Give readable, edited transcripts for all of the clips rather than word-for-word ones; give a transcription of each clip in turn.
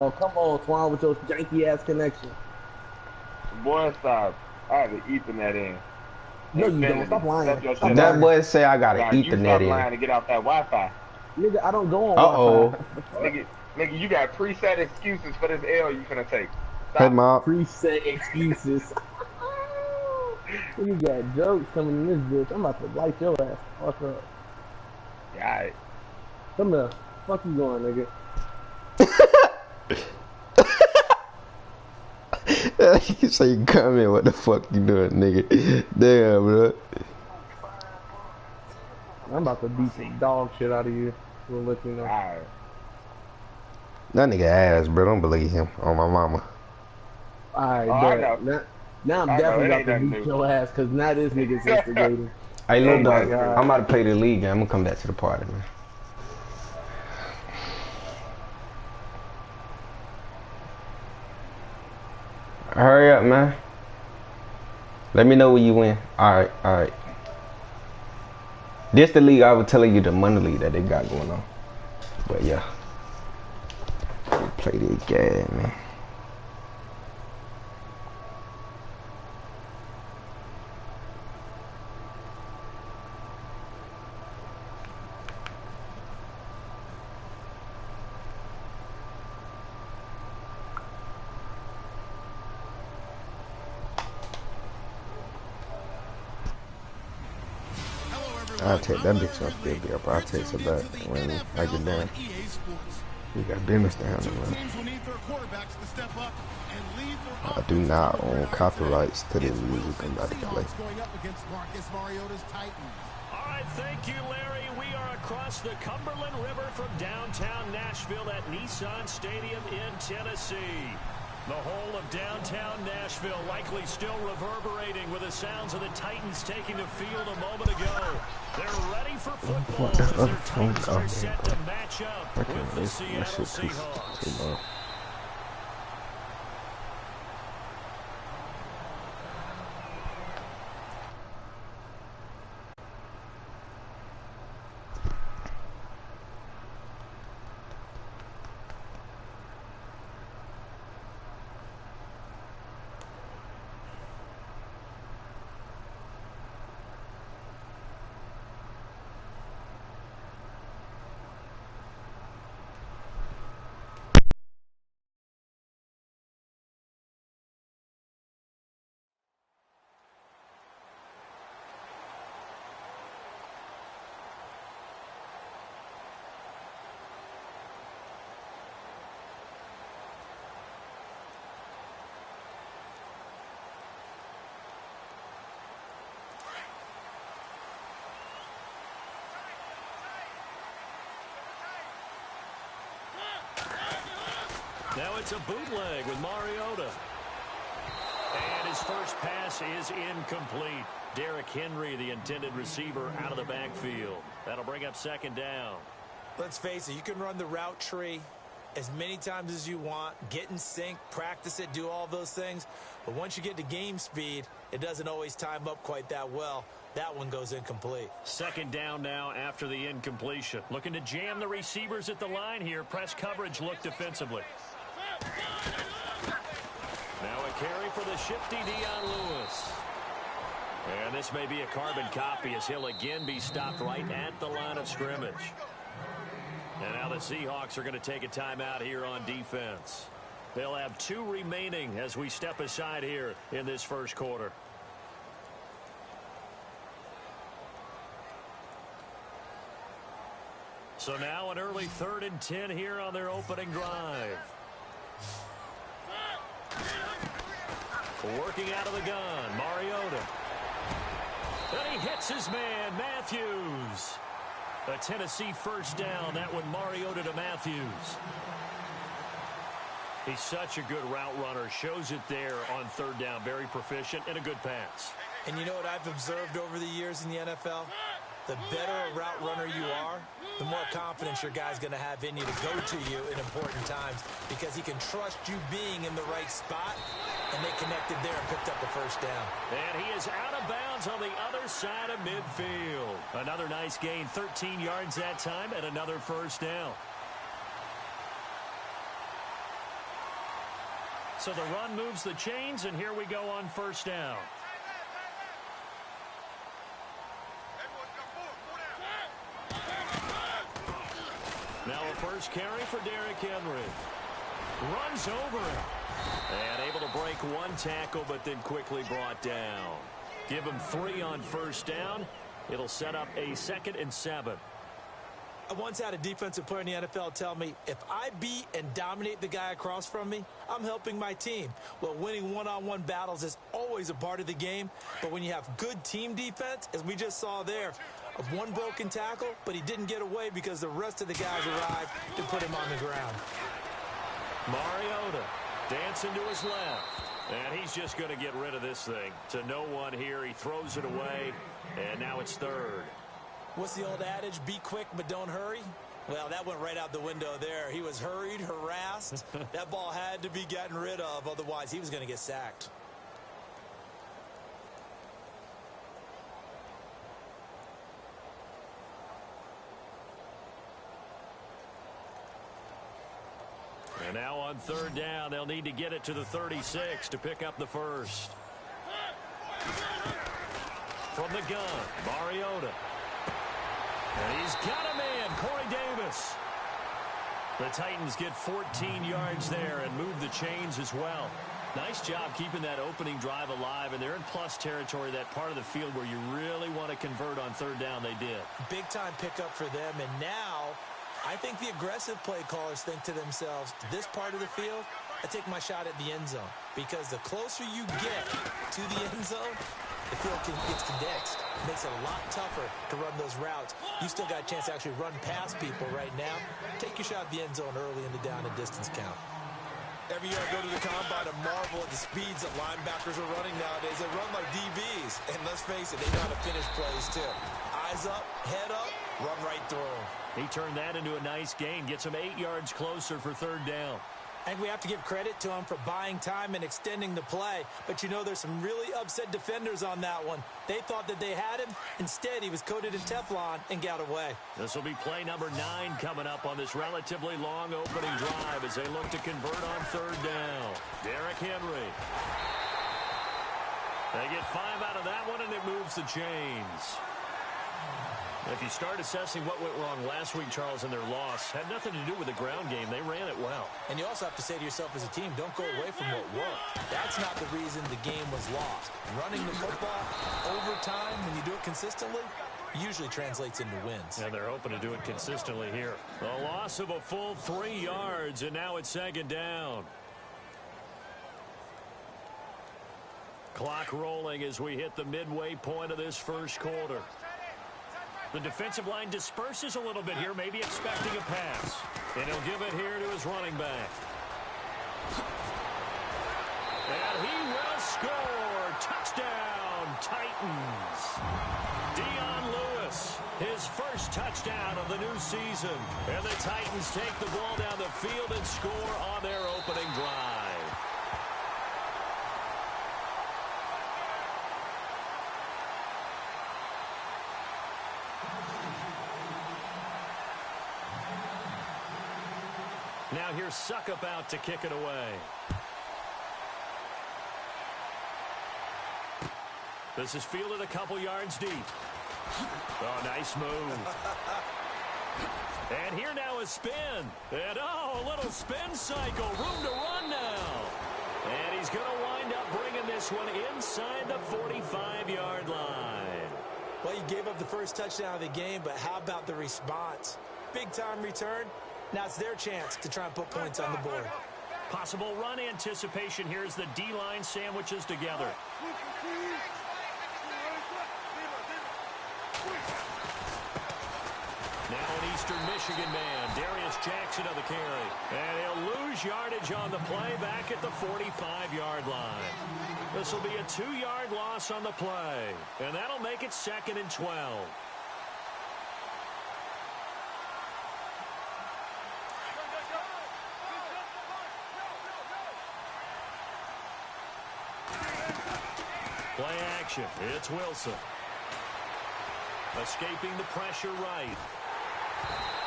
Oh, come on, Twan, with your janky ass connection. Boy, stop. I have an Ethernet in. No, you don't. Infinity. Stop lying. Step your Stop shit up. That lying. boy say I got an Nah, you Ethernet stop in. lying to get off that Wi-Fi. Nigga, I don't go on Uh-oh. Wi-Fi. The fuck? Nigga, you got preset excuses for this L you finna take. Hey, Stop it. Mom. Preset excuses. You got jokes coming in this bitch. I'm about to light your ass the fuck up. Yeah, alright. Come here. Fuck you going, nigga. You say you come in, what the fuck you doing, nigga? Damn, bro. I'm about to beat some dog shit out of you. We'll let you know. Alright. That nigga ass, bro. Don't believe him on my mama. Alright, Oh, I know. bet. Now I'm I know. definitely It about ain't to nothing beat new. your ass because now this nigga's instigating. Hey, It little ain't Oh my dog, nothing new. I'm god. about to play the league game. I'm gonna come back to the party, man. Hurry up, man. Let me know when you win. Alright, alright. This the league I was telling you, the money league that they got going on. But yeah. Play this game, man. I'll take that bitch up there, be up. I'll take it back when I get down. We got business down the road. I do not own copyrights to the music I'm about to play. All right, thank you, Larry. We are across the Cumberland River from downtown Nashville at Nissan Stadium in Tennessee. The whole of downtown Nashville likely still reverberating with the sounds of the Titans taking the field a moment ago. They're ready for football as their Titans are set to match up with the Seattle Seahawks. Now it's a bootleg with Mariota. And his first pass is incomplete. Derrick Henry, the intended receiver, out of the backfield. That'll bring up second down. Let's face it, you can run the route tree as many times as you want, get in sync, practice it, do all those things. But once you get to game speed, it doesn't always time up quite that well. That one goes incomplete. Second down now after the incompletion. Looking to jam the receivers at the line here. Press coverage look defensively. Now a carry for the shifty Dion Lewis. And this may be a carbon copy as he'll again be stopped right at the line of scrimmage. And now the Seahawks are going to take a timeout here on defense. They'll have 2 remaining as we step aside here in this first quarter. So now an early 3rd and 10 here on their opening drive. Working out of the gun, Mariota. And he hits his man, Matthews. A Tennessee first down. That one Mariota to Matthews. He's such a good route runner. Shows it there on 3rd down. Very proficient and a good pass. And you know what I've observed over the years in the NFL? The better a route runner you are, the more confidence your guy's going to have in you to go to you in important times because he can trust you being in the right spot, and they connected there and picked up the first down. And he is out of bounds on the other side of midfield. Another nice gain, 13 yards that time, and another first down. So the run moves the chains, and here we go on first down. Now a first carry for Derrick Henry. Runs over him. And able to break one tackle, but then quickly brought down. Give him 3 on first down. It'll set up a 2nd and 7. I once had a defensive player in the NFL tell me, if I beat and dominate the guy across from me, I'm helping my team. Well, winning one-on-one battles is always a part of the game, but when you have good team defense, as we just saw there, of one broken tackle, but he didn't get away because the rest of the guys arrived to put him on the ground. Mariota dancing to his left. And he's just going to get rid of this thing. To no one here. He throws it away, and now it's 3rd. What's the old adage? Be quick, but don't hurry? Well, that went right out the window there. He was hurried, harassed. That ball had to be gotten rid of. Otherwise, he was going to get sacked. And now on 3rd down, they'll need to get it to the 36 to pick up the first. From the gun, Mariota. And he's got a man, Corey Davis. The Titans get 14 yards there and move the chains as well. Nice job keeping that opening drive alive, and they're in plus territory, that part of the field where you really want to convert on 3rd down. They did. Big-time pickup for them, and now I think the aggressive play callers think to themselves, this part of the field, I take my shot at the end zone. Because the closer you get to the end zone, the field gets condensed. It makes it a lot tougher to run those routes. You still got a chance to actually run past people right now. Take your shot at the end zone early in the down and distance count. Every year I go to the combine and marvel at the speeds that linebackers are running nowadays. They run like DBs. And let's face it, they know how to finish plays too. Eyes up, head up, run right through them. He turned that into a nice gain. Gets him 8 yards closer for 3rd down. And we have to give credit to him for buying time and extending the play. But you know, there's some really upset defenders on that one. They thought that they had him. Instead, he was coated in Teflon and got away. This will be play number 9 coming up on this relatively long opening drive as they look to convert on 3rd down. Derrick Henry. They get 5 out of that one, and it moves the chains. If you start assessing what went wrong last week, Charles, in their loss, had nothing to do with the ground game. They ran it well. And you also have to say to yourself as a team, don't go away from what worked. That's not the reason the game was lost. Running the football over time, when you do it consistently, usually translates into wins. And they're hoping to do it consistently here. A loss of a full 3 yards, and now it's 2nd down. Clock rolling as we hit the midway point of this first quarter. The defensive line disperses a little bit here, maybe expecting a pass. And he'll give it here to his running back. And he will score. Touchdown, Titans. Dion Lewis, his first touchdown of the new season. And the Titans take the ball down the field and score on their opening drive. Now here's Suckup out to kick it away. This is fielded a couple yards deep. Oh, nice move. And here now is spin. And oh, a little spin cycle. Room to run now. And he's going to wind up bringing this one inside the 45-yard line. Well, he gave up the first touchdown of the game, but how about the response? Big-time return. Now it's their chance to try and put points on the board. Possible run anticipation here as the D-line sandwiches together. Now an Eastern Michigan man, Darius Jackson on the carry. And he'll lose yardage on the play back at the 45-yard line. This will be a 2-yard loss on the play. And that'll make it 2nd and 12. Play action. It's Wilson. Escaping the pressure right.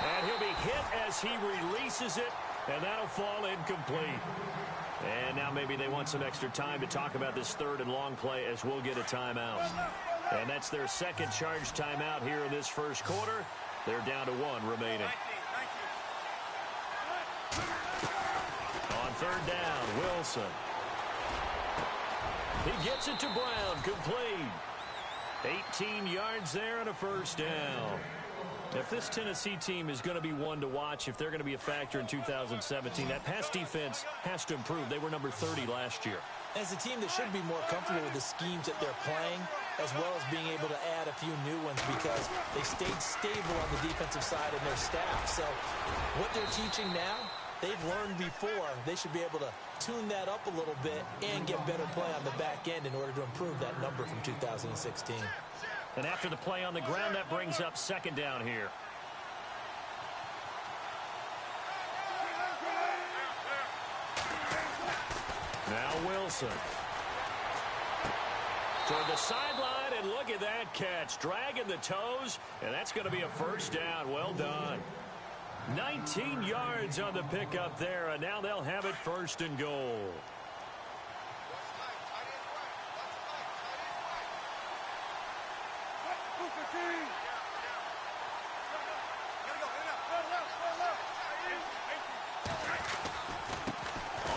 And he'll be hit as he releases it, and that'll fall incomplete. And now maybe they want some extra time to talk about this third and long play as we'll get a timeout. And that's their second charge timeout here in this first quarter. They're down to 1 remaining. On third down, Wilson. He gets it to Brown, complete. 18 yards there and a first down. If this Tennessee team is going to be one to watch, if they're going to be a factor in 2017, that pass defense has to improve. They were number 30 last year. As a team that should be more comfortable with the schemes that they're playing, as well as being able to add a few new ones because they stayed stable on the defensive side in their staff. So what they're teaching now, they've learned before. They should be able to tune that up a little bit and get better play on the back end in order to improve that number from 2016. And after the play on the ground, that brings up second down here. Now Wilson. Toward the sideline, and look at that catch. Dragging the toes, and that's going to be a first down. Well done. 19 yards on the pickup there, and now they'll have it first and goal.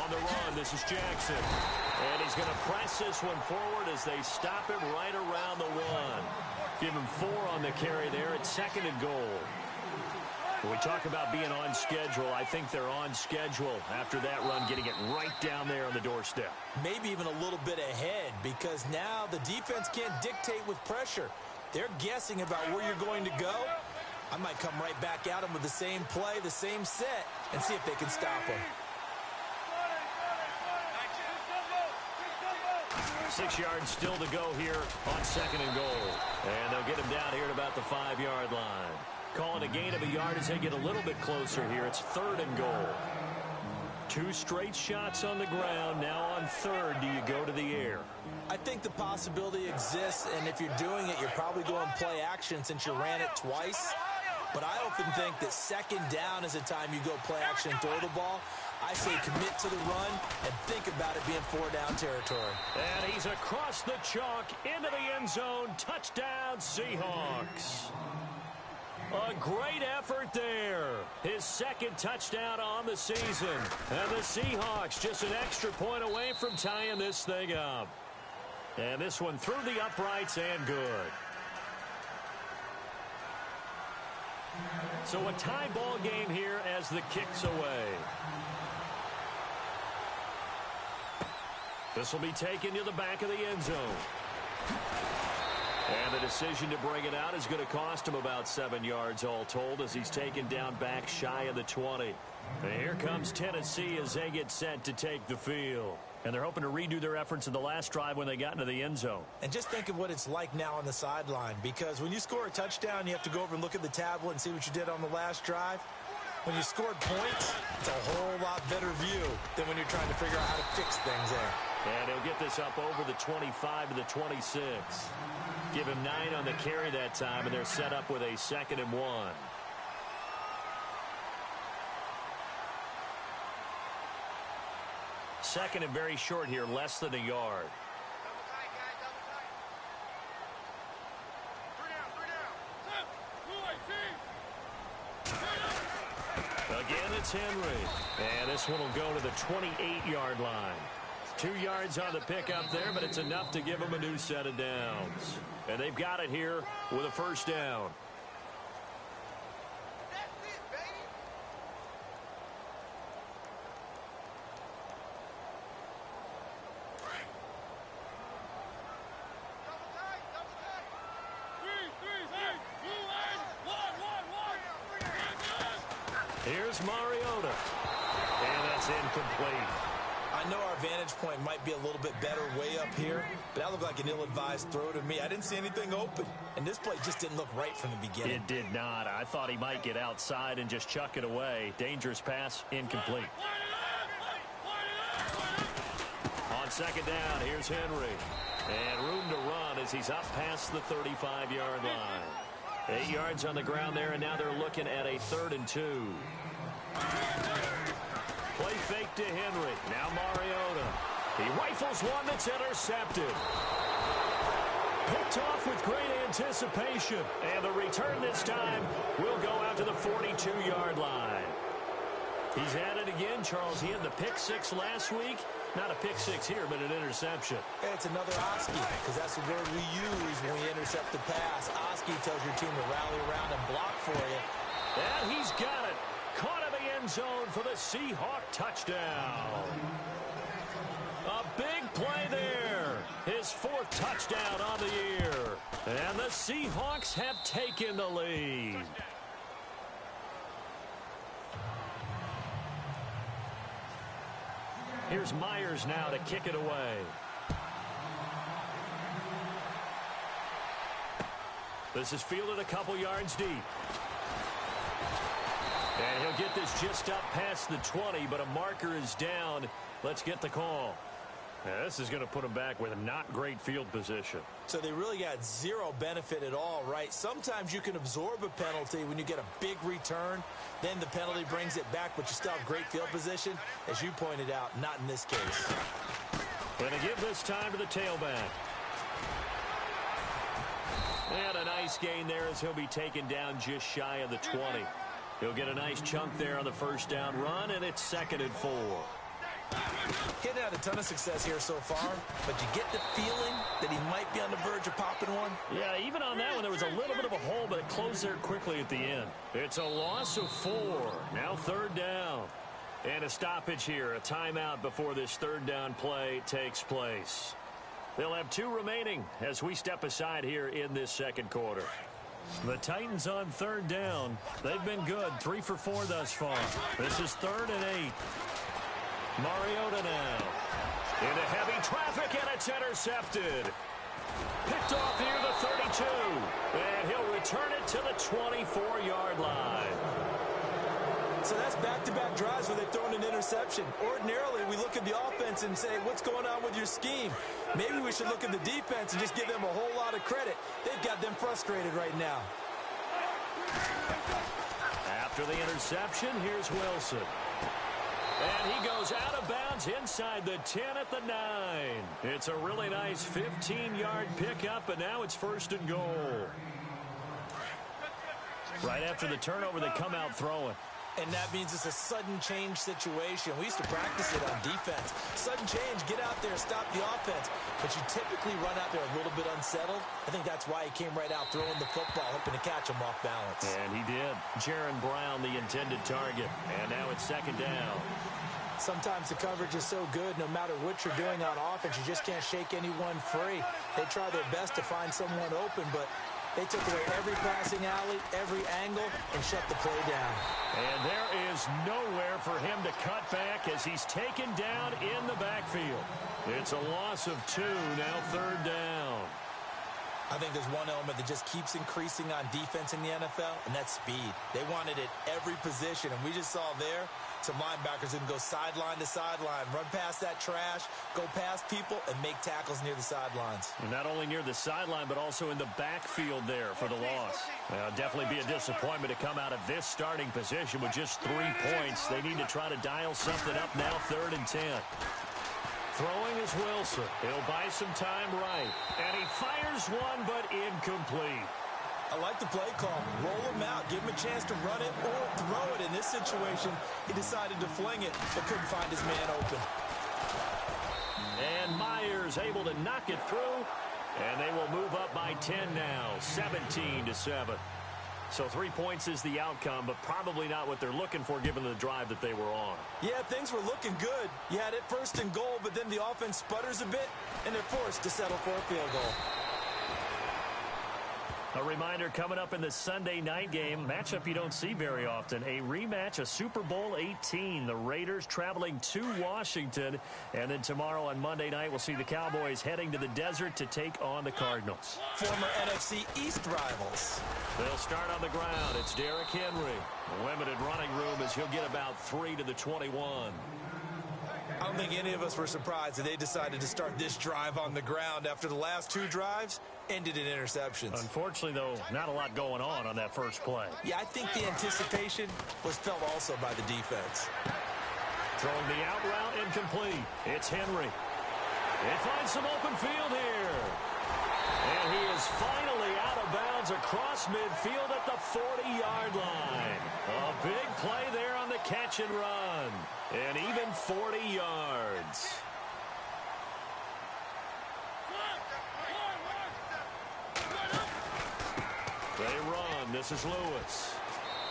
On the run, this is Jackson. And he's going to press this one forward as they stop him right around the 1. Give him 4 on the carry there at second and goal. When we talk about being on schedule, I think they're on schedule after that run, getting it right down there on the doorstep. Maybe even a little bit ahead because now the defense can't dictate with pressure. They're guessing about where you're going to go. I might come right back at them with the same play, the same set, and see if they can stop them. 6 yards still to go here on second and goal. And they'll get him down here at about the 5-yard line. Calling a gain of a yard as they get a little bit closer here. It's third and goal. 2 straight shots on the ground. Now on third, do you go to the air? I think the possibility exists, and if you're doing it, you're probably going play action since you ran it twice. But I often think that second down is a time you go play action and throw the ball. I say commit to the run and think about it being 4-down territory. And he's across the chalk into the end zone. Touchdown, Seahawks. A great effort there. His second touchdown on the season. And the Seahawks just an extra point away from tying this thing up. And this one through the uprights and good. So a tie ball game here as the kick's away. This will be taken to the back of the end zone. And the decision to bring it out is going to cost him about 7 yards all told as he's taken down back shy of the 20. And here comes Tennessee as they get set to take the field. And they're hoping to redo their efforts in the last drive when they got into the end zone. And just think of what it's like now on the sideline, because when you score a touchdown, you have to go over and look at the tablet and see what you did on the last drive. When you scored points, it's a whole lot better view than when you're trying to figure out how to fix things there. And he'll get this up over the 25 to the 26. Give him 9 on the carry that time, and they're set up with a 2nd and 1. Second and very short here, less than a yard. Again, it's Henry. And this one will go to the 28-yard line. 2 yards on the pickup there, but it's enough to give them a new set of downs. And they've got it here with a first down. Here's Mariota. And that's incomplete. I know our vantage point might be a little bit better way up here, but that looked like an ill-advised throw to me. I didn't see anything open, and this play just didn't look right from the beginning. It did not. I thought he might get outside and just chuck it away. Dangerous pass, incomplete. On second down, here's Henry. And room to run as he's up past the 35-yard line. 8 yards on the ground there, and now they're looking at a 3rd and 2. Play fake to Henry. Now Mariota. He rifles one that's intercepted. Picked off with great anticipation. And the return this time will go out to the 42-yard line. He's at it again, Charles. He had the pick six last week. Not a pick six here, but an interception. It's another Oski, because that's the word we use when we intercept the pass. Oski tells your team to rally around and block for you. And he's got it. Caught in the end zone for the Seahawk touchdown. A big play there. His fourth touchdown on the year. And the Seahawks have taken the lead. Here's Myers now to kick it away. This is fielded a couple yards deep. And he'll get this just up past the 20, but a marker is down. Let's get the call. Now, this is going to put him back with a not great field position. So they really got zero benefit at all, right? Sometimes you can absorb a penalty when you get a big return. Then the penalty brings it back, but you still have great field position. As you pointed out, not in this case. Going to give this time to the tailback. And a nice gain there as he'll be taken down just shy of the 20. He'll get a nice chunk there on the first down run, and it's 2nd and 4. He's had a ton of success here so far, but you get the feeling that he might be on the verge of popping one. Yeah, even on that one, there was a little bit of a hole, but it closed there quickly at the end. It's a loss of 4. Now 3rd down. And a stoppage here, a timeout before this 3rd down play takes place. They'll have 2 remaining as we step aside here in this 2nd quarter. The Titans on 3rd down. They've been good, 3 for 4 thus far. This is 3rd and 8. Mariota now. Into heavy traffic, and it's intercepted. Picked off near the 32. And he'll return it to the 24-yard line. So that's back-to-back drives where they've thrown an interception. Ordinarily, we look at the offense and say, what's going on with your scheme? Maybe we should look at the defense and just give them a whole lot of credit. They've got them frustrated right now. After the interception, here's Wilson. And he goes out of bounds inside the 10 at the 9. It's a really nice 15-yard pickup, and now it's 1st and goal. Right after the turnover, they come out throwing. And that means it's a sudden change situation. We used to practice it on defense. Sudden change, get out there, stop the offense. But you typically run out there a little bit unsettled. I think that's why he came right out throwing the football, hoping to catch him off balance. And he did. Jaron Brown, the intended target. And now it's 2nd down. Sometimes the coverage is so good, no matter what you're doing on offense, you just can't shake anyone free. They try their best to find someone open, but they took away every passing alley, every angle, and shut the play down. And there is nowhere for him to cut back as he's taken down in the backfield. It's a loss of 2, now 3rd down. I think there's one element that just keeps increasing on defense in the NFL, and that's speed. They want it at every position, and we just saw there some linebackers who can go sideline to sideline, run past that trash, go past people, and make tackles near the sidelines. And not only near the sideline, but also in the backfield there for the loss. Definitely be a disappointment to come out of this starting position with just 3 points. They need to try to dial something up now, 3rd and 10. Throwing is Wilson. He'll buy some time right. And he fires one, but incomplete. I like the play call. Roll him out. Give him a chance to run it or throw it. In this situation, he decided to fling it, but couldn't find his man open. And Myers able to knock it through. And they will move up by 10 now, 17-7. So 3 points is the outcome, but probably not what they're looking for given the drive that they were on. Yeah, things were looking good. You had it 1st and goal, but then the offense sputters a bit, and they're forced to settle for a field goal. A reminder coming up in the Sunday night game, matchup you don't see very often, a rematch of Super Bowl 18. The Raiders traveling to Washington, and then tomorrow on Monday night we'll see the Cowboys heading to the desert to take on the Cardinals. Former NFC East rivals. They'll start on the ground. It's Derrick Henry. Limited running room as he'll get about 3 to the 21. I don't think any of us were surprised that they decided to start this drive on the ground after the last 2 drives ended in interceptions. Unfortunately, though, not a lot going on that first play. Yeah, I think the anticipation was felt also by the defense. Throwing the out route incomplete. It's Henry. It finds some open field here. And he is finally out of bounds across midfield at the 40-yard line. A big play there on the catch and run. And even 40 yards. They run. This is Lewis.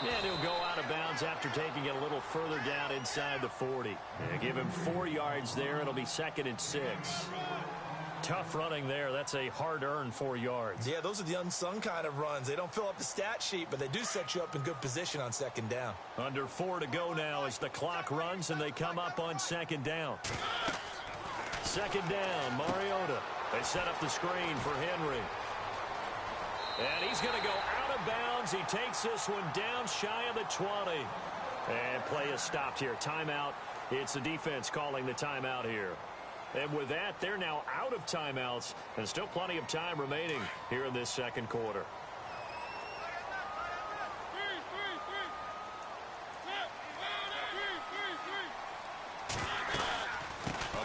And he'll go out of bounds after taking it a little further down inside the 40. And give him 4 yards there. It'll be 2nd and 6. Tough running there. That's a hard-earned 4 yards. Yeah, those are the unsung kind of runs. They don't fill up the stat sheet, but they do set you up in good position on 2nd down. Under 4 to go now as the clock runs and they come up on 2nd down. 2nd down, Mariota. They set up the screen for Henry. And he's going to go out of bounds. He takes this one down shy of the 20. And play is stopped here. Timeout. It's the defense calling the timeout here. And with that, they're now out of timeouts. And still plenty of time remaining here in this second quarter.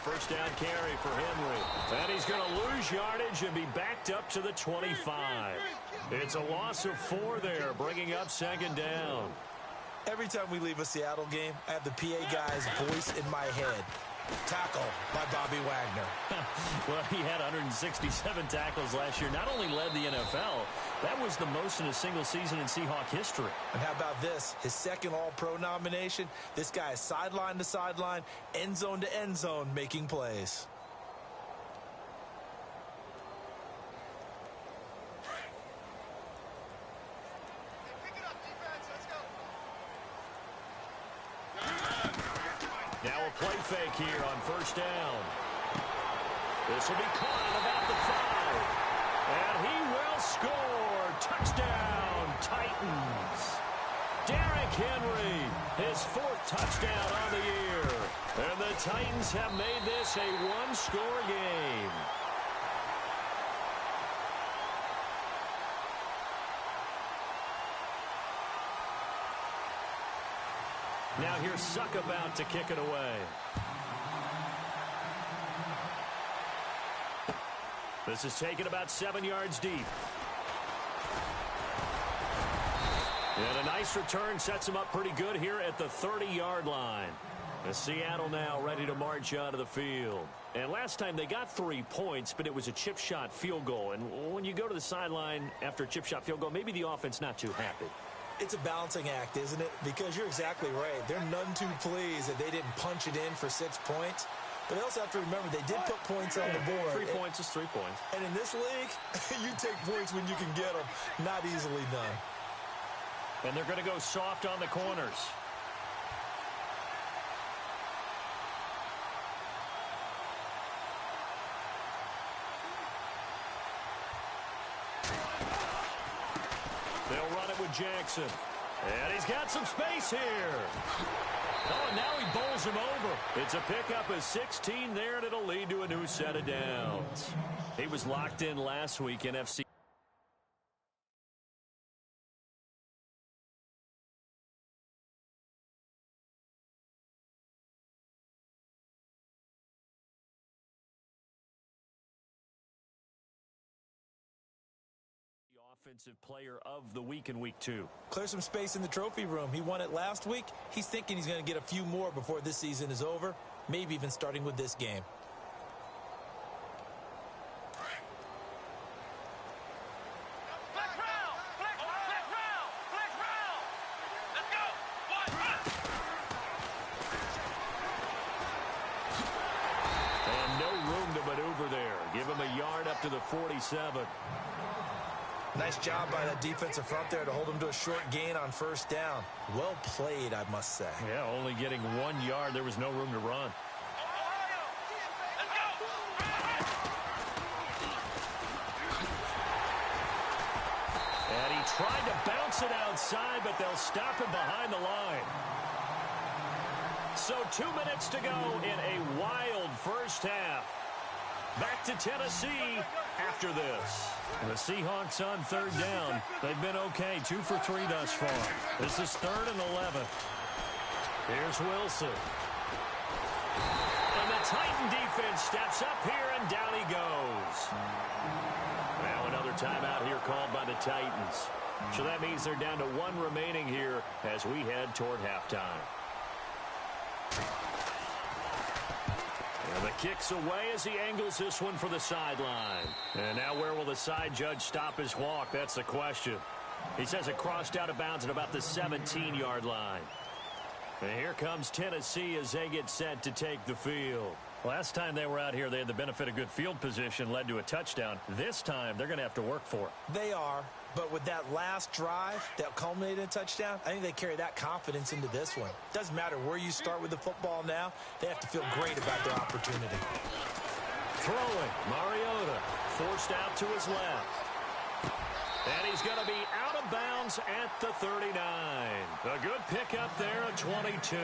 First down carry for Henry. And he's going to lose yardage and be backed up to the 25. It's a loss of 4 there, bringing up 2nd down. Every time we leave a Seattle game, I have the PA guy's voice in my head. Tackle by Bobby Wagner. Well, he had 167 tackles last year. Not only led the NFL, that was the most in a single season in Seahawk history. And how about this? His 2nd All-Pro nomination. This guy is sideline to sideline, end zone to end zone, making plays. Now a play fake here on 1st down. This will be caught at about the 5. And he will score. Touchdown, Titans. Derrick Henry, his 4th touchdown on the year. And the Titans have made this a 1-score game. Now here's Suck about to kick it away. This is taken about 7 yards deep. And a nice return sets him up pretty good here at the 30-yard line. The Seattle now ready to march out of the field. And last time they got 3 points, but it was a chip shot field goal. And when you go to the sideline after a chip shot field goal, maybe the offense not too happy. It's a balancing act, isn't it? Because you're exactly right. They're none too pleased that they didn't punch it in for 6 points. But they also have to remember they did put points on the board. 3 points is 3 points. And in this league, you take points when you can get them. Not easily done. And they're going to go soft on the corners. They'll run it with Jackson. And he's got some space here. Oh, and now he bowls him over. It's a pickup of 16 there, and it'll lead to a new set of downs. He was locked in last week in NFC. Offensive player of the week in week 2. Clear some space in the trophy room. He won it last week. He's thinking he's going to get a few more before this season is over, maybe even starting with this game. And no room to maneuver there. Give him a yard up to the 47. Nice job by that defensive front there to hold him to a short gain on 1st down. Well played, I must say. Yeah, only getting 1 yard. There was no room to run. And he tried to bounce it outside, but they'll stop him behind the line. So 2 minutes to go in a wild first half. Back to Tennessee after this. The Seahawks on 3rd down. They've been okay. 2 for 3 thus far. This is 3rd and 11. Here's Wilson. Titan defense steps up here, and down he goes. Now another timeout here called by the Titans. So that means they're down to 1 remaining here as we head toward halftime. And the kick's away as he angles this one for the sideline. And now where will the side judge stop his walk? That's the question. He says it crossed out of bounds at about the 17-yard line. And here comes Tennessee as they get set to take the field. Last time they were out here, they had the benefit of good field position, led to a touchdown. This time, they're going to have to work for it. They are, but with that last drive that culminated in a touchdown, I think they carry that confidence into this one. Doesn't matter where you start with the football now, they have to feel great about their opportunity. Throwing, Mariota, forced out to his left. And he's going to be out of bounds at the 39. A good pickup there, a 22.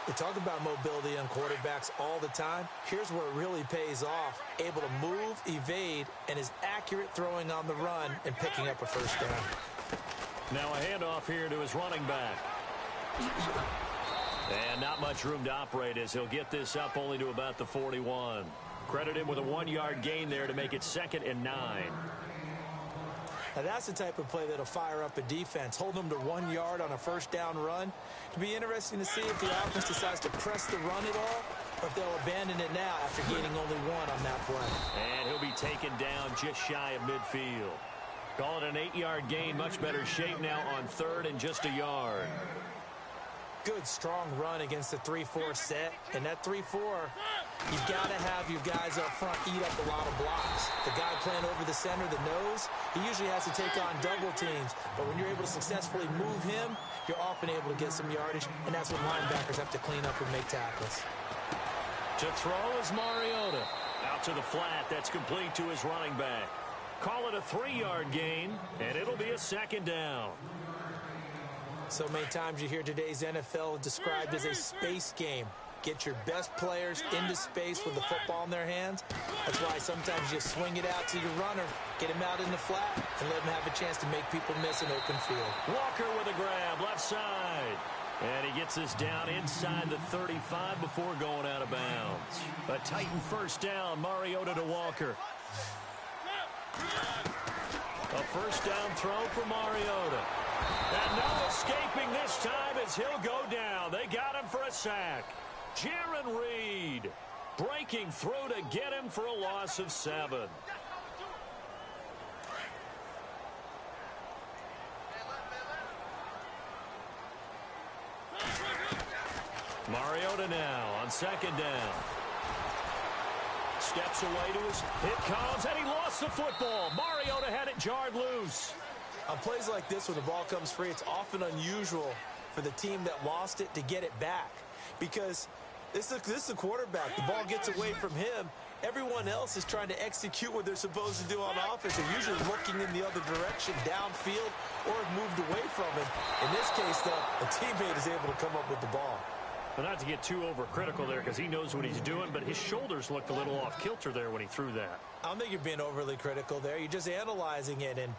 We talk about mobility on quarterbacks all the time. Here's where it really pays off. Able to move, evade, and is accurate throwing on the run and picking up a first down. Now a handoff here to his running back. And not much room to operate as he'll get this up only to about the 41. Credit him with a 1-yard gain there to make it 2nd and 9. Now that's the type of play that'll fire up a defense. Hold them to 1 yard on a first down run. It'll be interesting to see if the offense decides to press the run at all, or if they'll abandon it now after gaining only 1 on that play. And he'll be taken down just shy of midfield. Call it an 8-yard gain. Much better shape now on 3rd and just a yard. Good, strong run against the 3-4 set. And that 3-4, you've got to have your guys up front eat up a lot of blocks. The guy playing over the center, the nose, he usually has to take on double teams. But when you're able to successfully move him, you're often able to get some yardage. And that's when linebackers have to clean up and make tackles. To throw is Mariota. Out to the flat. That's complete to his running back. Call it a 3-yard gain, and it'll be a 2nd down. So many times you hear today's NFL described as a space game. Get your best players into space with the football in their hands. That's why sometimes you swing it out to your runner, get him out in the flat, and let him have a chance to make people miss an open field. Walker with a grab, left side. And he gets this down inside the 35 before going out of bounds. A Titan first down, Mariota to Walker. A first down throw for Mariota. And no escaping this time as he'll go down. They got him for a sack. Jarran Reed breaking through to get him for a loss of 7. Mariota now on 2nd down. Steps away to his hit comes, and he lost the football. Mariota had it jarred loose. On plays like this, when the ball comes free, it's often unusual for the team that lost it to get it back. Because this is a quarterback. The ball gets away from him. Everyone else is trying to execute what they're supposed to do on offense. They're usually looking in the other direction, downfield, or have moved away from it. In this case, though, a teammate is able to come up with the ball. But not to get too overcritical there because he knows what he's doing, but his shoulders looked a little off kilter there when he threw that. I don't think you're being overly critical there. You're just analyzing it, and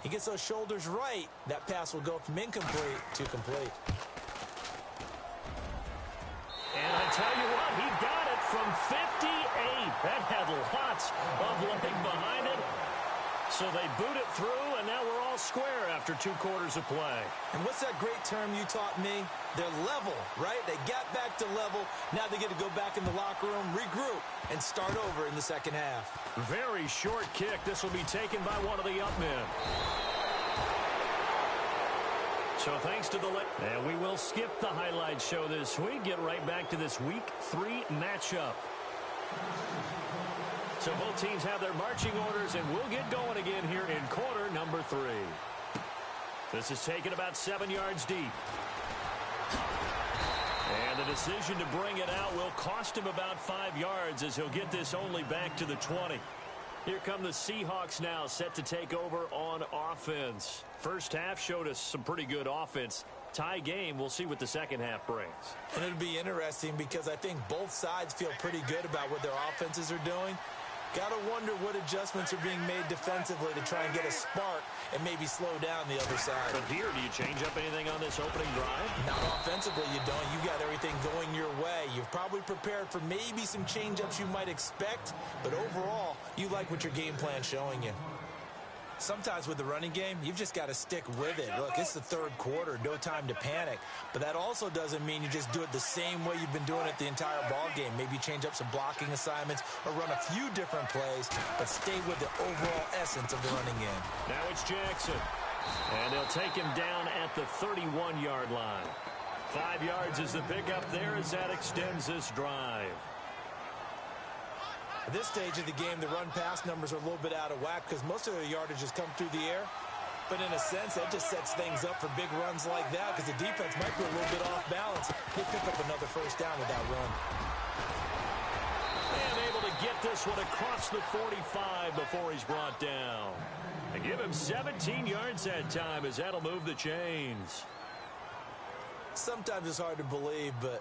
he gets those shoulders right. That pass will go from incomplete to complete. And I tell you what, he got it from 58. That had lots of leg behind it. So they boot it through, and now we're all square after 2 quarters of play. And what's that great term you taught me? They're level, right? They got back to level. Now they get to go back in the locker room, regroup, and start over in the second half. Very short kick. This will be taken by one of the up men. So thanks to the and we will skip the highlight show this week. Get right back to this Week 3 matchup. So both teams have their marching orders, and we'll get going again here in quarter number 3. This is taken about 7 yards deep. And the decision to bring it out will cost him about 5 yards as he'll get this only back to the 20. Here come the Seahawks now, set to take over on offense. First half showed us some pretty good offense. Tie game, we'll see what the second half brings. And it'll be interesting because I think both sides feel pretty good about what their offenses are doing. Gotta wonder what adjustments are being made defensively to try and get a spark and maybe slow down the other side. But here, do you change up anything on this opening drive? Not offensively, you don't. You got everything going your way. You've probably prepared for maybe some change-ups you might expect, but overall, you like what your game plan's showing you. Sometimes with the running game, you've just got to stick with it. Look, it's the third quarter, no time to panic. But that also doesn't mean you just do it the same way you've been doing it the entire ball game. Maybe change up some blocking assignments or run a few different plays, but stay with the overall essence of the running game. Now it's Jackson. And they'll take him down at the 31-yard line. 5 yards is the pickup there as that extends this drive. At this stage of the game, the run-pass numbers are a little bit out of whack because most of their yardage has come through the air. But in a sense, that just sets things up for big runs like that because the defense might be a little bit off balance. They pick up another first down with that run. And able to get this one across the 45 before he's brought down. They give him 17 yards that time as that'll move the chains. Sometimes it's hard to believe, but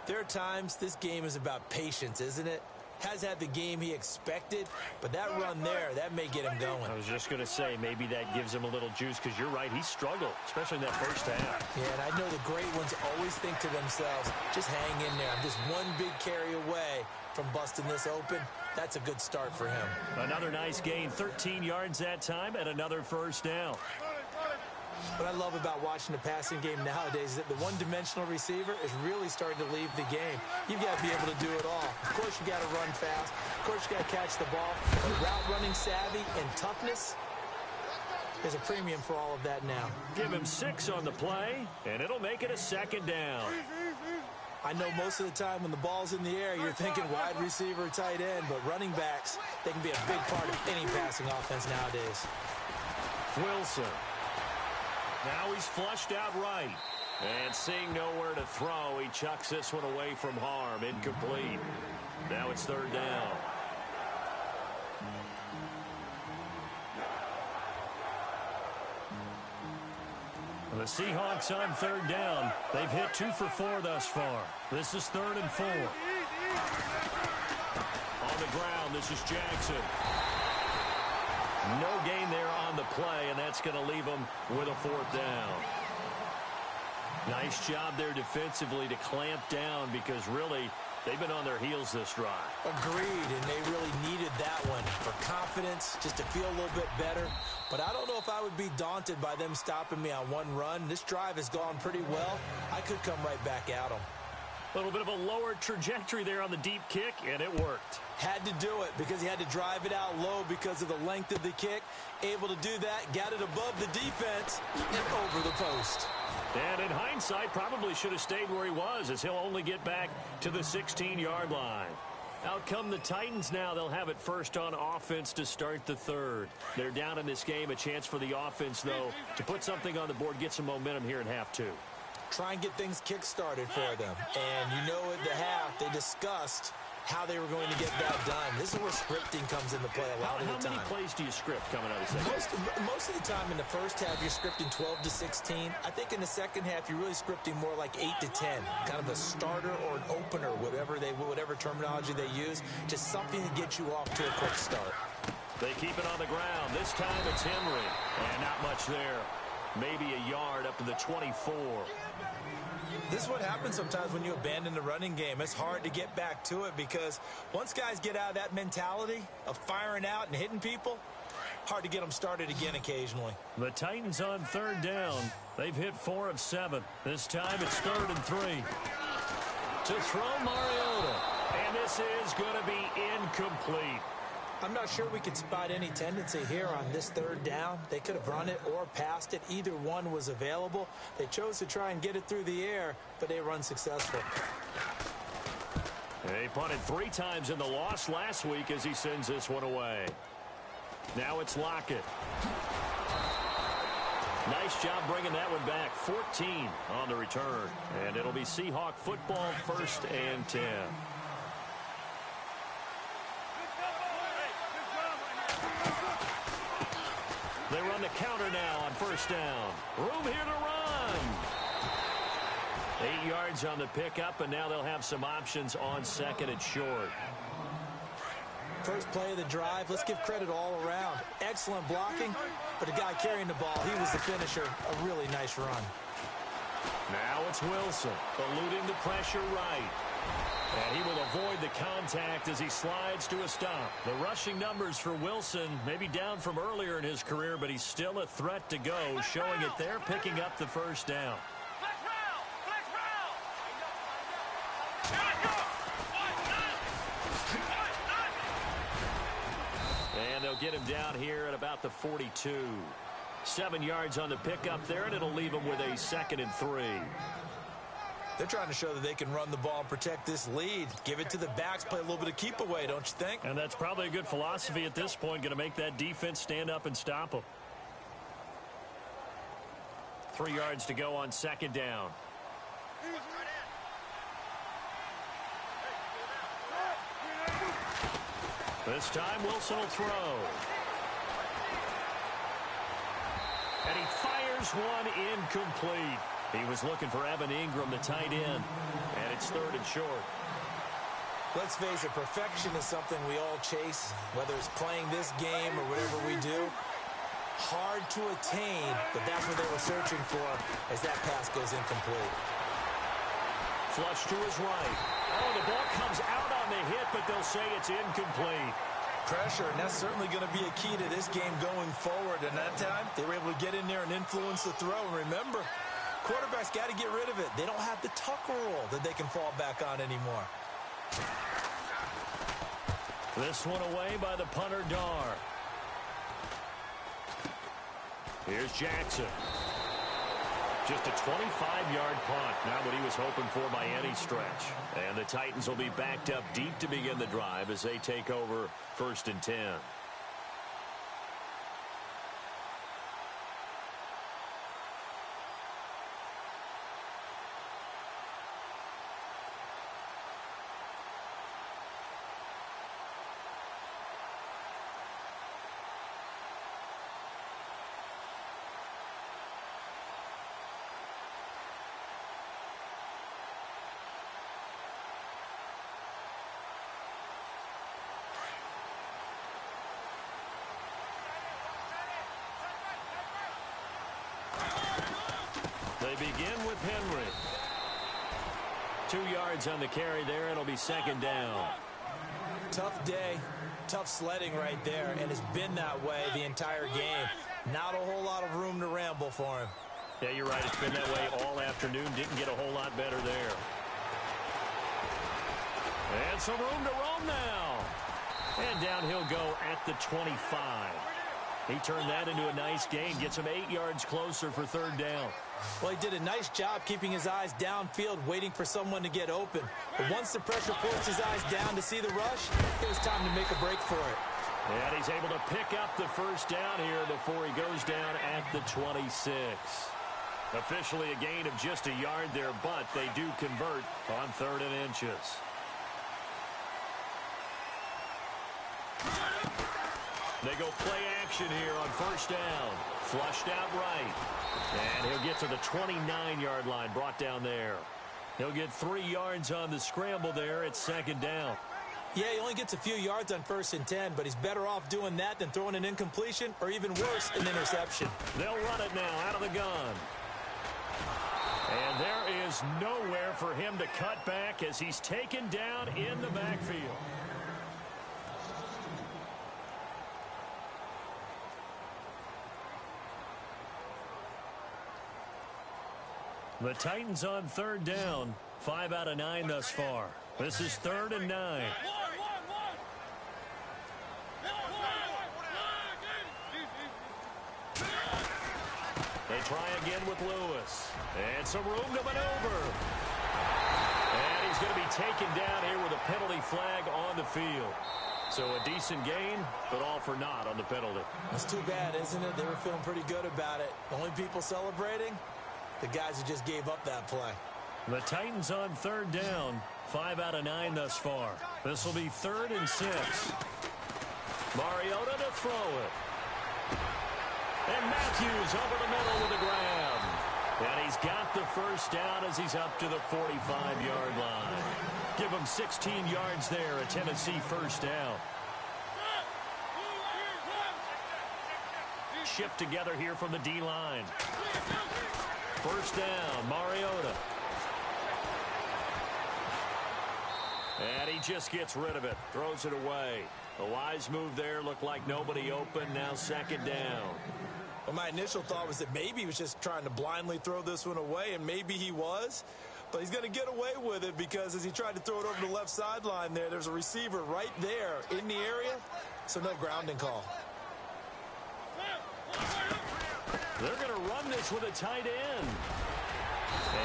there are times this game is about patience, isn't it? Has had the game he expected, but that run there, that may get him going. I was just going to say, maybe that gives him a little juice because you're right, he struggled, especially in that first half. Yeah, and I know the great ones always think to themselves, just hang in there. I'm just one big carry away from busting this open. That's a good start for him. Another nice gain, 13 yards that time, and another first down. What I love about watching the passing game nowadays is that the one-dimensional receiver is really starting to leave the game. You've got to be able to do it all. Of course, you got to run fast. Of course, you got to catch the ball. But route running savvy and toughness, there's a premium for all of that now. Give him 6 on the play, and it'll make it a second down. I know most of the time when the ball's in the air, you're thinking wide receiver, tight end, but running backs, they can be a big part of any passing offense nowadays. Wilson. Now he's flushed out right. And seeing nowhere to throw, he chucks this one away from harm. Incomplete. Now it's third down. The Seahawks on third down. They've hit 2 for 4 thus far. This is 3rd and 4. On the ground, this is Jackson. No gain there on the play, and that's going to leave them with a 4th down. Nice job there defensively to clamp down because really they've been on their heels this drive. Agreed, and they really needed that one for confidence, just to feel a little bit better. But I don't know if I would be daunted by them stopping me on one run. This drive has gone pretty well. I could come right back at them. A little bit of a lower trajectory there on the deep kick, and it worked. Had to do it because he had to drive it out low because of the length of the kick. Able to do that, got it above the defense, and over the post. And in hindsight, probably should have stayed where he was as he'll only get back to the 16-yard line. Out come the Titans now. They'll have it first on offense to start the third. They're down in this game. A chance for the offense, though, to put something on the board, get some momentum here in half 2. Try and get things kick-started for them. And you know at the half, they discussed how they were going to get that done. This is where scripting comes into play a lot of the time. How many plays do you script coming out of the second? Most of the time in the first half, you're scripting 12 to 16. I think in the second half, you're really scripting more like 8 to 10. Kind of a starter or an opener, whatever terminology they use. Just something to get you off to a quick start. They keep it on the ground. This time it's Henry. And not much there. Maybe a yard up to the 24. This is what happens sometimes when you abandon the running game. It's hard to get back to it because once guys get out of that mentality of firing out and hitting people, hard to get them started again occasionally. The Titans on third down. They've hit 4 of 7. This time it's 3rd and 3. To throw Mariota. And this is going to be incomplete. I'm not sure we could spot any tendency here on this third down. They could have run it or passed it. Either one was available. They chose to try and get it through the air, but they were unsuccessful. They punted 3 times in the loss last week as he sends this one away. Now it's Lockett. Nice job bringing that one back. 14 on the return. And it'll be Seahawk football, 1st and 10. They run the counter now on first down. Room here to run. 8 yards on the pickup, and now they'll have some options on 2nd and short. First play of the drive, let's give credit all around. Excellent blocking, but the guy carrying the ball, he was the finisher. A really nice run. Now it's Wilson, eluding the pressure right. And he will avoid the contact as he slides to a stop. The rushing numbers for Wilson may be down from earlier in his career, but he's still a threat to go, showing it there, picking up the first down. And they'll get him down here at about the 42. 7 yards on the pickup there, and it'll leave him with a 2nd and 3. They're trying to show that they can run the ball and protect this lead. Give it to the backs, play a little bit of keep away, don't you think? And that's probably a good philosophy at this point, going to make that defense stand up and stop them. 3 yards to go on 2nd down. This time Wilson will throw. And he fires one incomplete. He was looking for Evan Ingram, the tight end. And it's 3rd and short. Let's face it, perfection is something we all chase, whether it's playing this game or whatever we do. Hard to attain, but that's what they were searching for as that pass goes incomplete. Flush to his right. Oh, the ball comes out on the hit, but they'll say it's incomplete. Pressure, and that's certainly going to be a key to this game going forward. And that time, they were able to get in there and influence the throw. And remember, quarterbacks got to get rid of it. They don't have the tuck rule that they can fall back on anymore. This one away by the punter, Dar. Here's Jackson. Just a 25-yard punt. Not what he was hoping for by any stretch. And the Titans will be backed up deep to begin the drive as they take over 1st and 10. They begin with Henry. 2 yards on the carry there. It'll be 2nd down. Tough day, tough sledding right there, and it's been that way the entire game. Not a whole lot of room to ramble for him. Yeah, you're right. It's been that way all afternoon. Didn't get a whole lot better there. And some room to roam now. And down he'll go at the 25. He turned that into a nice gain. Gets him 8 yards closer for 3rd down. Well, he did a nice job keeping his eyes downfield, waiting for someone to get open. But once the pressure forced his eyes down to see the rush, it was time to make a break for it. And he's able to pick up the 1st down here before he goes down at the 26. Officially a gain of just a yard there, but they do convert on 3rd and inches. They go play action here on 1st down. Flushed out right. And he'll get to the 29-yard line, brought down there. He'll get 3 yards on the scramble there at 2nd down. Yeah, he only gets a few yards on 1st and 10, but he's better off doing that than throwing an incompletion or even worse, an interception. They'll run it now out of the gun. And there is nowhere for him to cut back as he's taken down in the backfield. The Titans on 3rd down. 5 out of 9 thus far. This is 3rd and 9. They try again with Lewis. And some room to maneuver. And he's going to be taken down here with a penalty flag on the field. So a decent gain, but all for naught on the penalty. That's too bad, isn't it? They were feeling pretty good about it. The only people celebrating, the guys who just gave up that play. The Titans on 3rd down. 5 out of 9 thus far. This will be 3rd and 6. Mariota to throw it. And Matthews over the middle with a grab. And he's got the 1st down as he's up to the 45-yard line. Give him 16 yards there, a Tennessee 1st down. shift together here from the D-line. First down, Mariota. And he just gets rid of it, throws it away. A wise move there, looked like nobody open, now second down. Well, my initial thought was that maybe he was just trying to blindly throw this one away, and maybe he was. But he's going to get away with it because as he tried to throw it over the left sideline there's a receiver right there in the area, so no grounding call. They're going to run this with a tight end.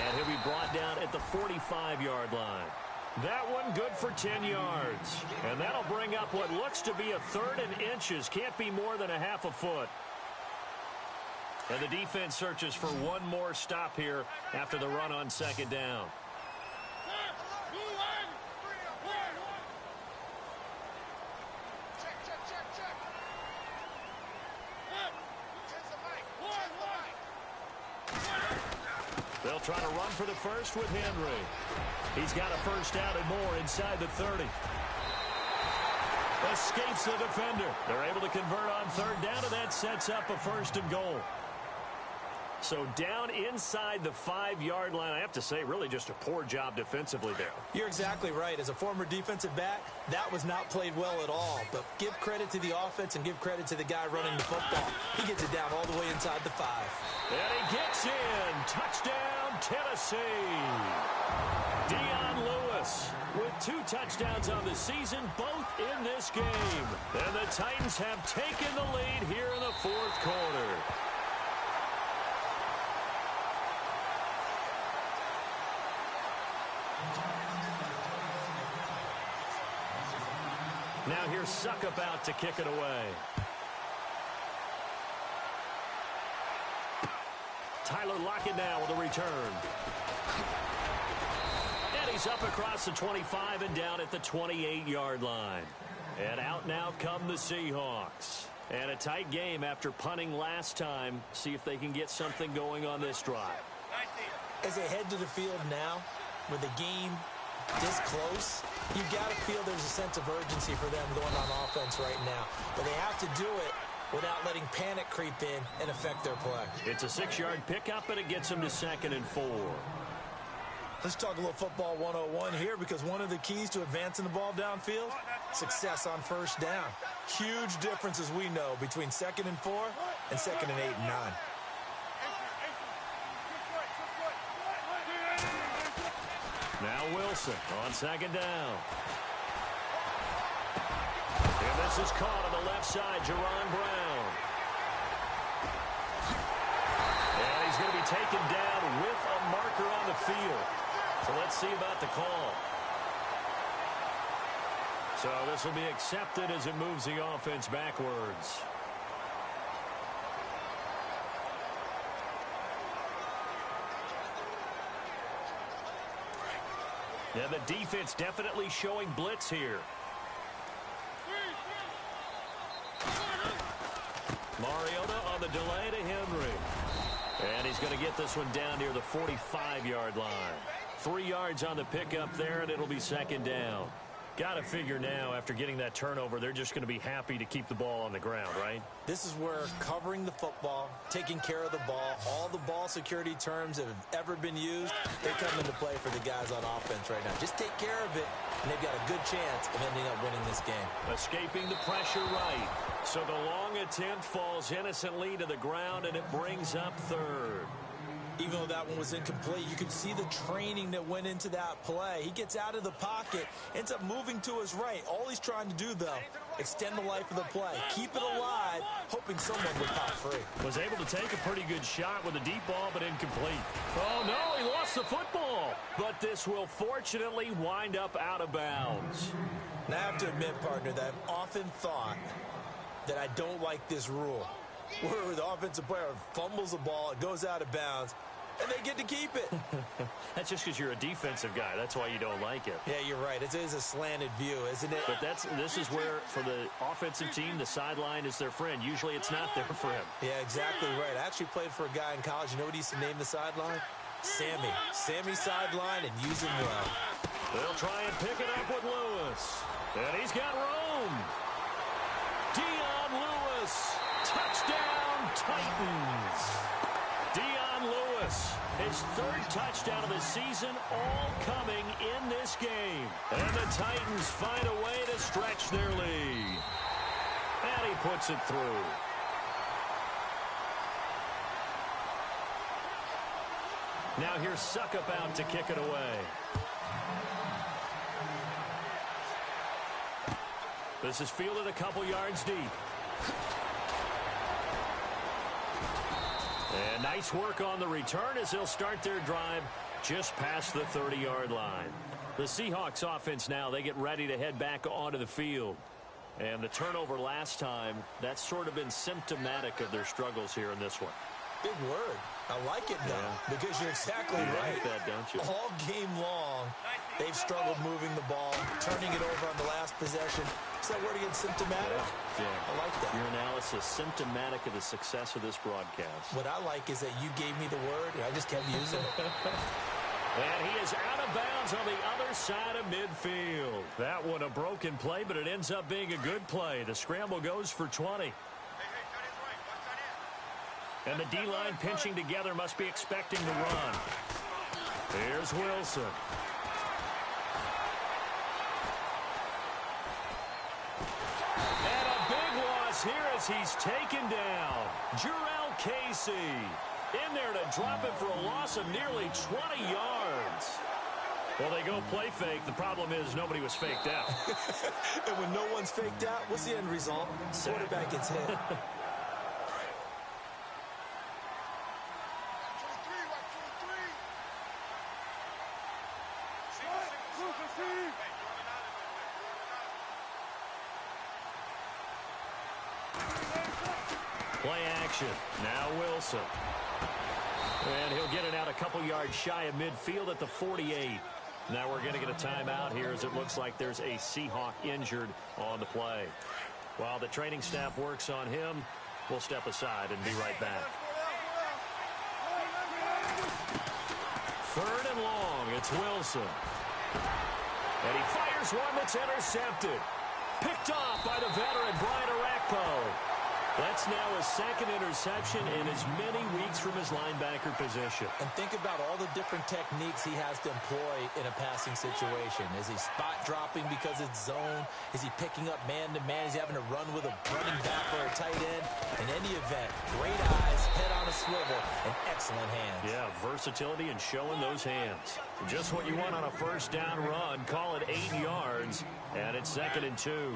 And he'll be brought down at the 45-yard line. That one good for 10 yards. And that'll bring up what looks to be a 3rd and inches. Can't be more than a half a foot. And the defense searches for one more stop here after the run on second down. They'll try to run for the first with Henry. He's got a first down and more inside the 30. Escapes the defender. They're able to convert on third down, and that sets up a 1st and goal. So down inside the 5-yard line, I have to say, really just a poor job defensively there. You're exactly right. As a former defensive back, that was not played well at all. But give credit to the offense and give credit to the guy running the football. He gets it down all the way inside the 5. And he gets in. Touchdown, Tennessee. Dion Lewis with 2 touchdowns on the season, both in this game. And the Titans have taken the lead here in the 4th quarter. Now here's Succop out to kick it away. Tyler Lockett now with a return. And he's up across the 25 and down at the 28-yard line. And out now come the Seahawks. And a tight game after punting last time. See if they can get something going on this drive. As they head to the field now, with the game this close, you've got to feel there's a sense of urgency for them going on offense right now. But they have to do it without letting panic creep in and affect their play. It's a 6-yard pickup, and it gets them to 2nd and 4. Let's talk a little football 101 here, because one of the keys to advancing the ball downfield, success on first down. Huge difference, as we know, between 2nd and 4 and 2nd and 8 and 9. Now Wilson on second down. And this is caught on the left side, Jaron Brown. And he's going to be taken down with a marker on the field. So let's see about the call. So this will be accepted as it moves the offense backwards. Yeah, the defense definitely showing blitz here. Mariota on the delay to Henry. And he's going to get this one down near the 45-yard line. 3 yards on the pickup there, and it'll be second down. Got to figure now, after getting that turnover, they're just going to be happy to keep the ball on the ground, right? This is where covering the football, taking care of the ball, all the ball security terms that have ever been used, they come into play for the guys on offense right now. Just take care of it, and they've got a good chance of ending up winning this game. Escaping the pressure right. So the long attempt falls innocently to the ground, and it brings up third. Even though that one was incomplete, you could see the training that went into that play. He gets out of the pocket, ends up moving to his right. All he's trying to do, though, extend the life of the play. Keep it alive, hoping someone would pop free. Was able to take a pretty good shot with a deep ball, but incomplete. Oh, no, he lost the football. But this will fortunately wind up out of bounds. Now, I have to admit, partner, that I've often thought that I don't like this rule, where the offensive player fumbles the ball, it goes out of bounds, and they get to keep it. That's just because you're a defensive guy. That's why you don't like it. Yeah, you're right. It is a slanted view, isn't it? But this is where, for the offensive team, the sideline is their friend. Usually it's not there for him. Yeah, exactly right. I actually played for a guy in college. You know what he used to name the sideline? Sammy. Sammy sideline, and use him well. They'll try and pick it up with Lewis. And he's got room. Dion Lewis. Touchdown, Titans. Titans. Dion Lewis, his third touchdown of the season, all coming in this game. And the Titans find a way to stretch their lead. And he puts it through. Now here's Suckup out to kick it away. This is fielded a couple yards deep. And nice work on the return as they'll start their drive just past the 30-yard line. The Seahawks offense now, they get ready to head back onto the field. And the turnover last time, that's sort of been symptomatic of their struggles here in this one. Big word. I like it now because you're exactly right. Like that, don't you? All game long, they've struggled moving the ball, turning it over on the last possession. Is that word again, symptomatic? Yeah. I like that. Your analysis, symptomatic of the success of this broadcast. What I like is that you gave me the word, and I just kept using it. And he is out of bounds on the other side of midfield. That one a broken play, but it ends up being a good play. The scramble goes for 20. And the D-line pinching together must be expecting to run. Here's Wilson. And a big loss here as he's taken down. Jurrell Casey in there to drop it for a loss of nearly 20 yards. Well, they go play fake. The problem is nobody was faked out. And when no one's faked out, what's the end result? Quarterback gets hit. Play action. Now Wilson. And he'll get it out a couple yards shy of midfield at the 48. Now we're going to get a timeout here as it looks like there's a Seahawk injured on the play. While the training staff works on him, we'll step aside and be right back. Third and long. It's Wilson. And he fires one that's intercepted. Picked off by the veteran Brian Orakpo. That's now his second interception in as many weeks from his linebacker position. And think about all the different techniques he has to employ in a passing situation. Is he spot dropping because it's zone? Is he picking up man-to-man? Is he having to run with a running back or a tight end? In any event, great eyes, head on a swivel, and excellent hands. Yeah, versatility and showing those hands. Just what you want on a first down run. Call it 8 yards, and it's 2nd and 2.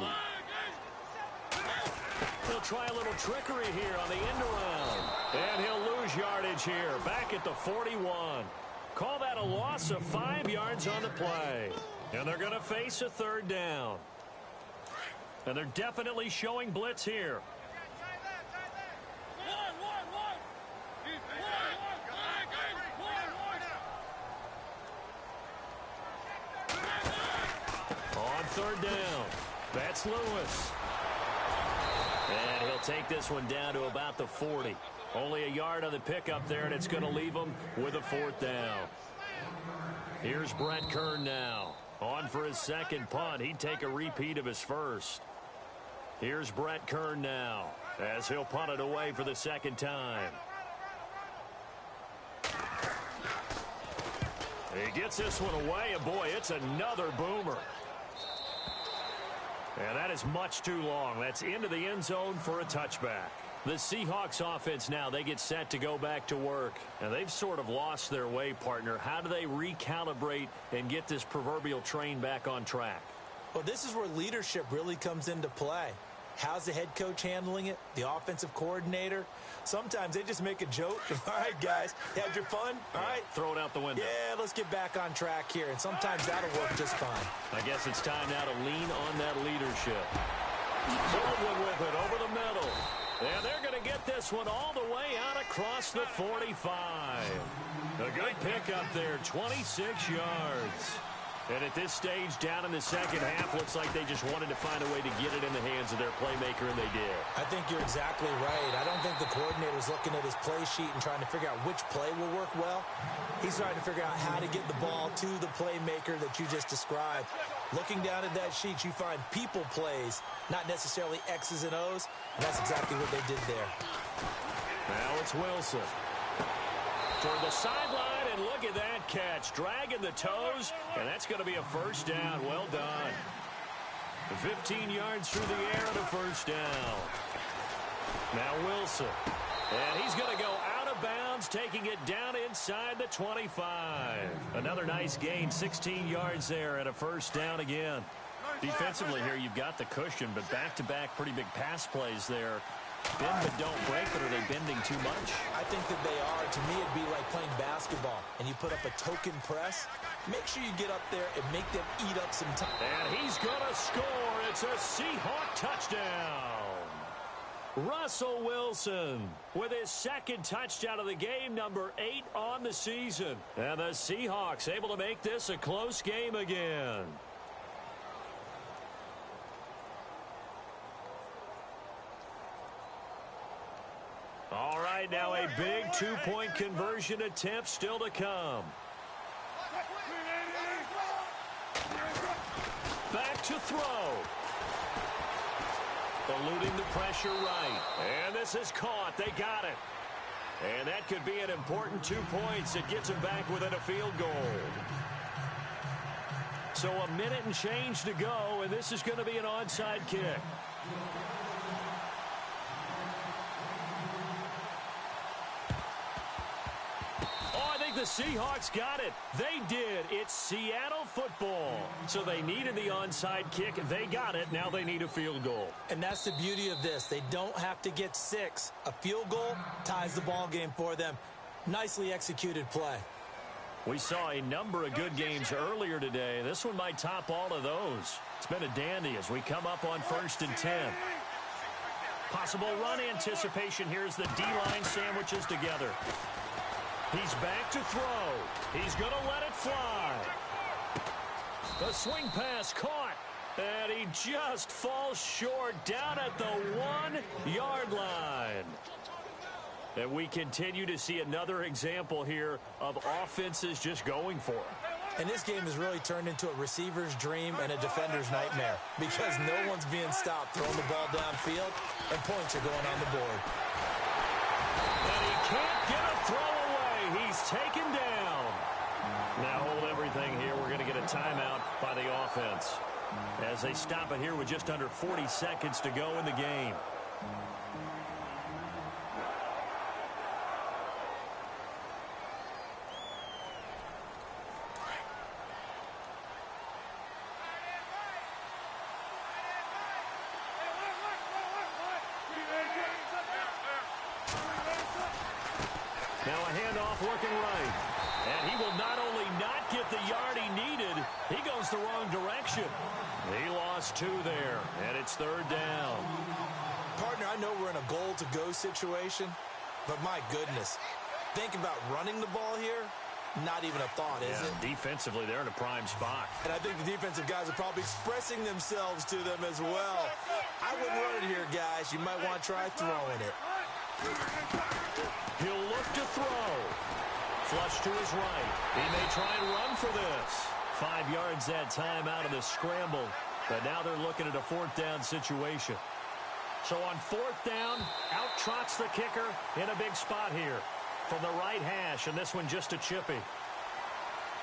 He'll try a little trickery here on the end around. And he'll lose yardage here, back at the 41. Call that a loss of 5 yards on the play. And they're going to face a third down. And they're definitely showing blitz here. On third down, that's Lewis. And he'll take this one down to about the 40. Only a yard on the pickup there, and it's going to leave him with a 4th down. Here's Brett Kern now. On for his second punt. He'd take a repeat of his first. Here's Brett Kern now as he'll punt it away for the second time. He gets this one away, and boy, it's another boomer. And that is much too long. That's into the end zone for a touchback. The Seahawks offense now, they get set to go back to work. And they've sort of lost their way, partner. How do they recalibrate and get this proverbial train back on track? Well, this is where leadership really comes into play. How's the head coach handling it? The offensive coordinator? Sometimes they just make a joke. All right, guys, had your fun? All right. Throw it out the window. Yeah, let's get back on track here. And sometimes that'll work just fine. I guess it's time now to lean on that leadership. Baldwin with it over the middle. And they're going to get this one all the way out across the 45. A good pickup there, 26 yards. And at this stage, down in the second half, looks like they just wanted to find a way to get it in the hands of their playmaker, and they did. I think you're exactly right. I don't think the coordinator's looking at his play sheet and trying to figure out which play will work well. He's trying to figure out how to get the ball to the playmaker that you just described. Looking down at that sheet, you find people plays, not necessarily X's and O's, and that's exactly what they did there. Now it's Wilson. Toward the sideline, and look at that catch. Dragging the toes, and that's going to be a first down. Well done. 15 yards through the air and a first down. Now Wilson. And he's going to go out of bounds, taking it down inside the 25. Another nice gain, 16 yards there and a first down again. Defensively here, you've got the cushion, but back-to-back pretty big pass plays there. Bend but don't break, but are they bending too much? I think that they are. To me, it'd be like playing basketball, and you put up a token press. Make sure you get up there and make them eat up some time. And he's going to score. It's a Seahawk touchdown. Russell Wilson with his second touchdown of the game, number 8 on the season. And the Seahawks able to make this a close game again. All right, now a big two-point conversion attempt still to come. Back to throw. Eluding the pressure right. And this is caught. They got it. And that could be an important 2 points. It gets them back within a field goal. So a minute and change to go, and this is going to be an onside kick. The Seahawks got it. They did. It's Seattle football. So they needed the onside kick. They got it. Now they need a field goal. And that's the beauty of this. They don't have to get 6. A field goal ties the ball game for them. Nicely executed play. We saw a number of good games earlier today. This one might top all of those. It's been a dandy as we come up on 1st and 10. Possible run anticipation. Here's the D-line sandwiches together. He's back to throw. He's going to let it fly. The swing pass caught. And he just falls short down at the 1-yard line. And we continue to see another example here of offenses just going for it. And this game has really turned into a receiver's dream and a defender's nightmare because no one's being stopped throwing the ball downfield, and points are going on the board. And he can't get a throw away. He's taken down. Now hold everything here. We're going to get a timeout by the offense as they stop it here with just under 40 seconds to go in the game. Now a handoff working right. And he will not only not get the yard he needed, he goes the wrong direction. He lost 2 there, and it's 3rd down. Partner, I know we're in a goal-to-go situation, but my goodness, think about running the ball here. Not even a thought, is it? Defensively, they're in a prime spot. And I think the defensive guys are probably expressing themselves to them as well. I wouldn't run it here, guys. You might want to try throwing it. He'll look to throw. Flush to his right. He may try and run for this. 5 yards that time out of the scramble. But now they're looking at a 4th down situation. So on 4th down, out trots the kicker in a big spot here from the right hash, and this one just a chippy.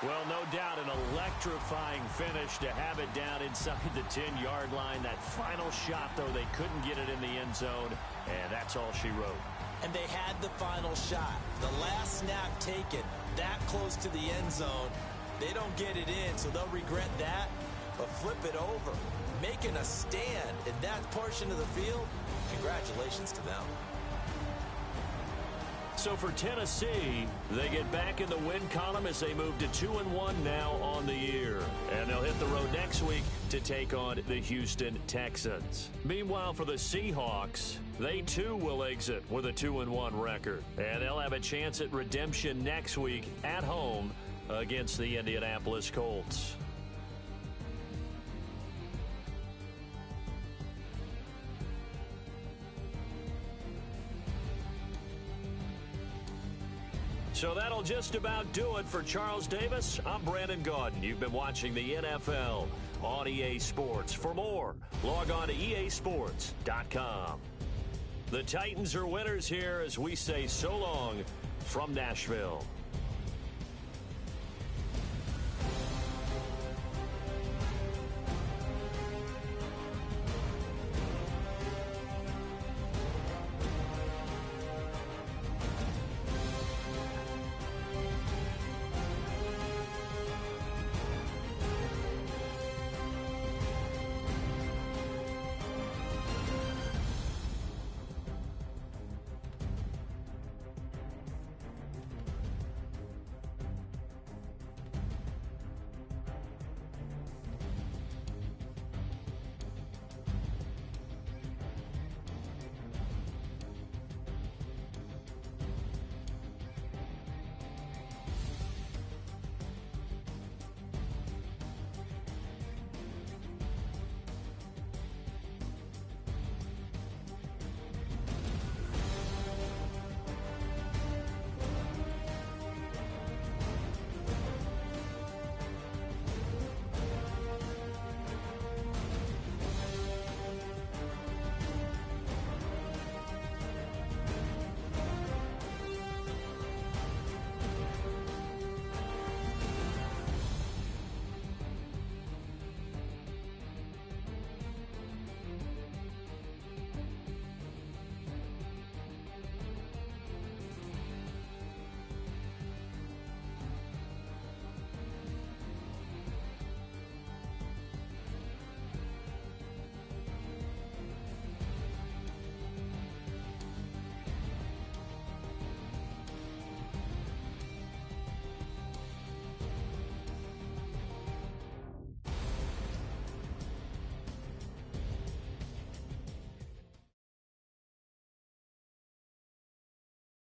Well, no doubt an electrifying finish to have it down inside the 10-yard line. That final shot, though, they couldn't get it in the end zone, and that's all she wrote. And they had the final shot. The last snap taken that close to the end zone. They don't get it in, so they'll regret that. But flip it over. Making a stand in that portion of the field, congratulations to them. So for Tennessee, they get back in the win column as they move to 2-1 now on the year. And they'll hit the road next week to take on the Houston Texans. Meanwhile, for the Seahawks, they too will exit with a 2-1 record. And they'll have a chance at redemption next week at home against the Indianapolis Colts. So that'll just about do it for Charles Davis. I'm Brandon Gaudin. You've been watching the NFL on EA Sports. For more, log on to easports.com. The Titans are winners here as we say so long from Nashville.